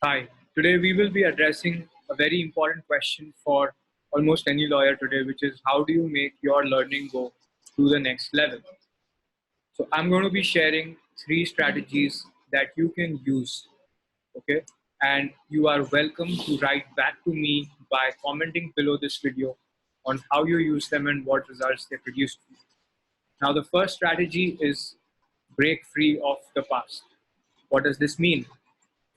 Hi, today we will be addressing a very important question for almost any lawyer today, which is how do you make your learning go to the next level? So, I'm going to be sharing three strategies that you can use, okay? And you are welcome to write back to me by commenting below this video on how you use them and what results they produce for you. Now, the first strategy is break free of the past. What does this mean?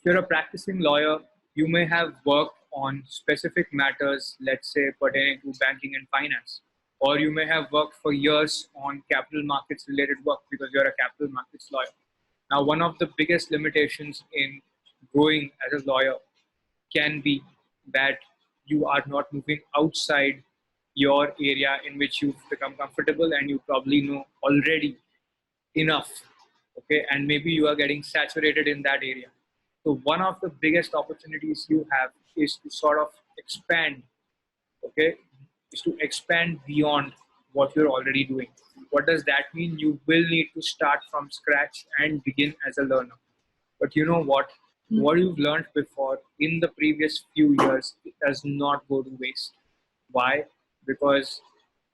If you're a practicing lawyer, you may have worked on specific matters, let's say pertaining to banking and finance, or you may have worked for years on capital markets related work because you're a capital markets lawyer. Now, one of the biggest limitations in growing as a lawyer can be that you are not moving outside your area in which you've become comfortable and you probably know already enough, okay, and maybe you are getting saturated in that area. So one of the biggest opportunities you have is to sort of expand, okay, is to expand beyond what you're already doing. What does that mean? You will need to start from scratch and begin as a learner. But you know what? What you've learned before in the previous few years, it does not go to waste. Why? Because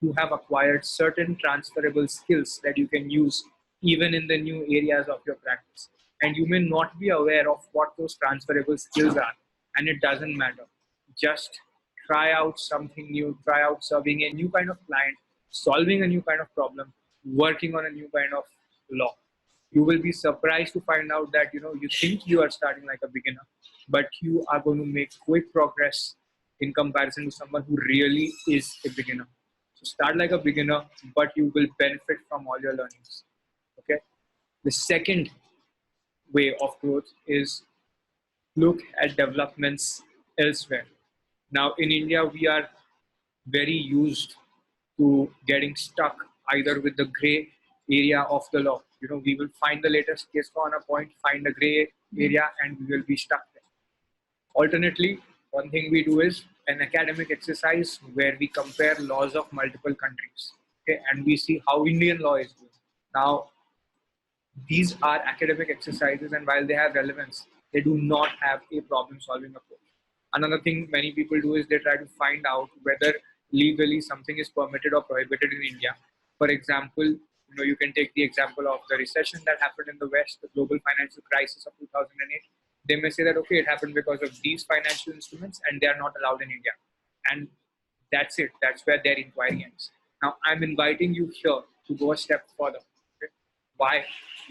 you have acquired certain transferable skills that you can use even in the new areas of your practice. And you may not be aware of what those transferable skills are. And it doesn't matter. Just try out something new, try out serving a new kind of client, solving a new kind of problem, working on a new kind of law. You will be surprised to find out that you think you are starting like a beginner, but you are going to make quick progress in comparison to someone who really is a beginner. So start like a beginner, but you will benefit from all your learnings. Okay. The second way of growth is look at developments elsewhere. Now, in India, we are very used to getting stuck either with the gray area of the law. We will find the latest case law on a point, find a gray area, and we will be stuck there. Alternately, one thing we do is an academic exercise where we compare laws of multiple countries, okay, and we see how Indian law is doing. Now, these are academic exercises, and while they have relevance, they do not have a problem-solving approach. Another thing many people do is they try to find out whether legally something is permitted or prohibited in India. For example, you can take the example of the recession that happened in the West, the global financial crisis of 2008. They may say that, okay, it happened because of these financial instruments and they are not allowed in India. And that's it. That's where their inquiry ends. Now, I'm inviting you here to go a step further. Okay? Why?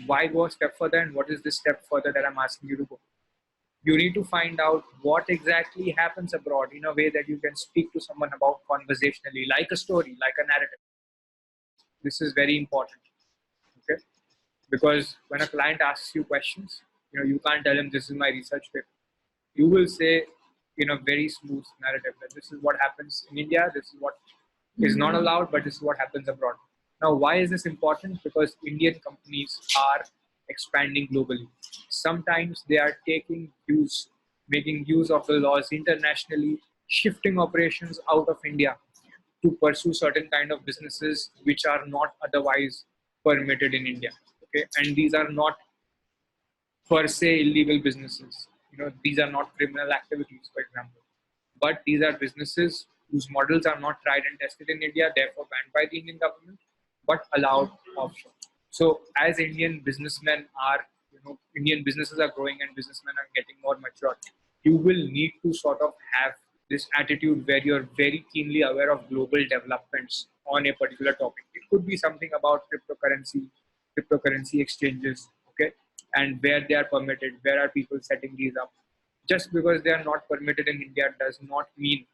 Why go a step further, and what is this step further that I'm asking you to go? You need to find out what exactly happens abroad in a way that you can speak to someone about conversationally, like a story, like a narrative. This is very important, okay? Because when a client asks you questions, you can't tell him this is my research paper. You will say in a very smooth narrative that this is what happens in India, this is what is not allowed, but this is what happens abroad. Now, why is this important? Because Indian companies are expanding globally. Sometimes they are making use of the laws internationally, shifting operations out of India to pursue certain kind of businesses which are not otherwise permitted in India. Okay, and these are not per se illegal businesses. These are not criminal activities, for example, but these are businesses whose models are not tried and tested in India, therefore banned by the Indian government, but allowed offshore. So as Indian businessmen are, Indian businesses are growing and businessmen are getting more mature, you will need to sort of have this attitude where you're very keenly aware of global developments on a particular topic. It could be something about cryptocurrency exchanges, okay, and where they are permitted, where are people setting these up. Just because they are not permitted in India does not mean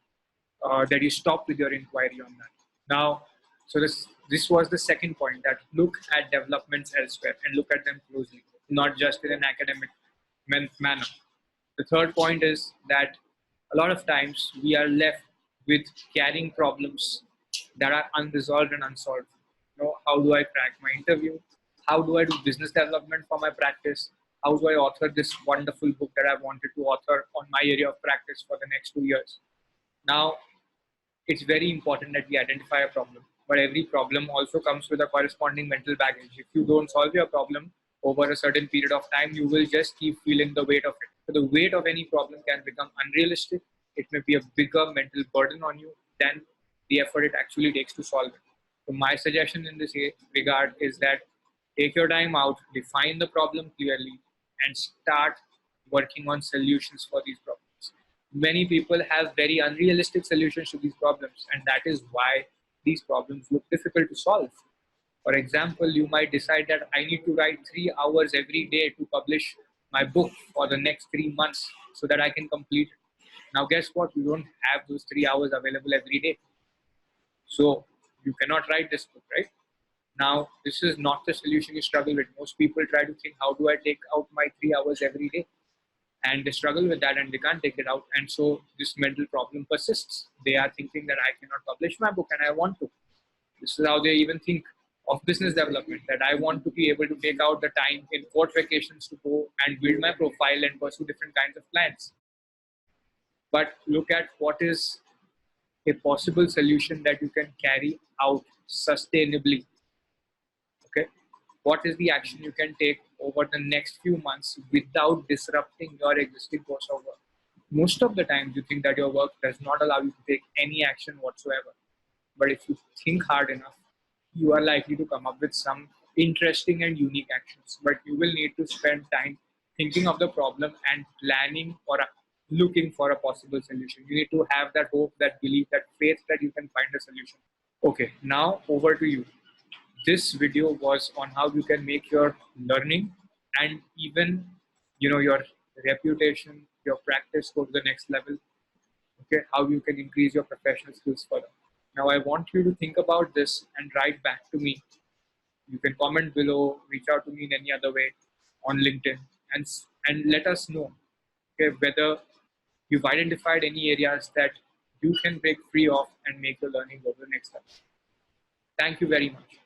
that you stop with your inquiry on that. Now, so this was the second point, that look at developments elsewhere and look at them closely, not just in an academic manner. The third point is that a lot of times we are left with carrying problems that are unresolved and unsolved. How do I crack my interview? How do I do business development for my practice? How do I author this wonderful book that I wanted to author on my area of practice for the next 2 years? Now, it's very important that we identify a problem, but every problem also comes with a corresponding mental baggage. If you don't solve your problem, over a certain period of time, you will just keep feeling the weight of it. So the weight of any problem can become unrealistic. It may be a bigger mental burden on you than the effort it actually takes to solve it. So my suggestion in this regard is that take your time out, define the problem clearly, and start working on solutions for these problems. Many people have very unrealistic solutions to these problems, and that is why these problems look difficult to solve. For example, you might decide that I need to write 3 hours every day to publish my book for the next 3 months so that I can complete it. Now, guess what? You don't have those 3 hours available every day. So you cannot write this book, right? Now, this is not the solution you struggle with. Most people try to think, how do I take out my 3 hours every day? And they struggle with that and they can't take it out. And so this mental problem persists. They are thinking that I cannot publish my book and I want to. This is how they even think of business development, that I want to be able to take out the time in court vacations to go and build my profile and pursue different kinds of clients. But look at what is a possible solution that you can carry out sustainably. Okay, what is the action you can take over the next few months without disrupting your existing course of work? Most of the times you think that your work does not allow you to take any action whatsoever. But if you think hard enough, you are likely to come up with some interesting and unique actions. But you will need to spend time thinking of the problem and planning or looking for a possible solution. You need to have that hope, that belief, that faith that you can find a solution. Okay, now over to you. This video was on how you can make your learning and even your reputation, your practice go to the next level. Okay, how you can increase your professional skills further. Now I want you to think about this and write back to me. You can comment below, reach out to me in any other way on LinkedIn, and let us know, okay, whether you've identified any areas that you can break free of and make your learning go to the next level. Thank you very much.